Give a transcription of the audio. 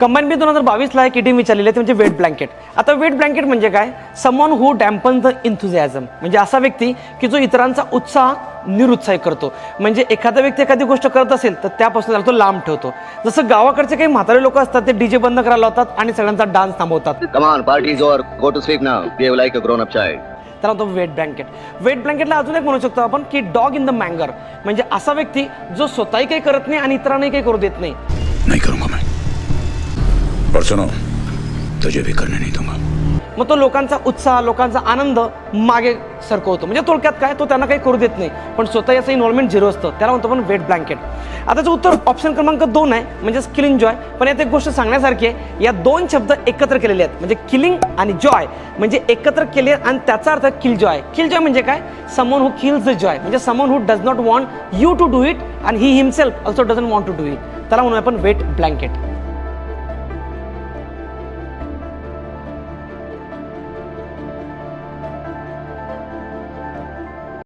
Combine बी 2022ला एक ED विचारलेली आहे, ते म्हणजे वेट ब्लँकेट. आता वेट ब्लँकेट म्हणजे काय? समवन हू डॅम्पन द इन्थुझियाझम, म्हणजे असा व्यक्ती की जो इतरांचा उत्साह निरुत्साही करतो. म्हणजे एखादा व्यक्ती एखादी गोष्ट करत असेल तर त्यापासून त्याला तो लांब ठेवतो. जसं गावाकडचे काही म्हातारे लोक असतात, ते डीजे बंद करायला लावतात आणि सगळ्यांचा डान्स थांबवतात. Come on, party's over. Go to sleep now. Behave like a grown-up child. त्याला म्हणतो वेट ब्लँकेट. वेट ब्लँकेटला अजून एक म्हणू शकतो आपण की डॉग इन द मँगर, म्हणजे असा व्यक्ती जो स्वतःही काही करत नाही आणि इतरांनाही काही करू देत नाही. नहीं करूंगा मैं, और सुनो, तुझे भी करने नहीं दूंगा. मग तो लोकांचा उत्साह, लोकांचा आनंद मागे सरकवतो. म्हणजे थोडक्यात काय, तो त्यांना काही करू देत नाही, पण स्वतः याचं इन्व्हॉल्वमेंट झिरो असतं. त्याला म्हणतो आपण वेट ब्लँकेट. आताचं उत्तर ऑप्शन क्रमांक 2 आहे, म्हणजे किलिंग जॉय. पण यात एक गोष्ट सांगण्यासारखी आहे, या दोन शब्द एकत्र केलेले आहेत, म्हणजे किलिंग आणि जॉय म्हणजे एकत्र केले आणि त्याचा अर्थ किल जॉय. किल जॉय म्हणजे काय? Someone who kills the joy, म्हणजे someone who does not want you to do it and he himself also doesn't want to do it. त्याला म्हणून आपण वेट ब्लँकेट.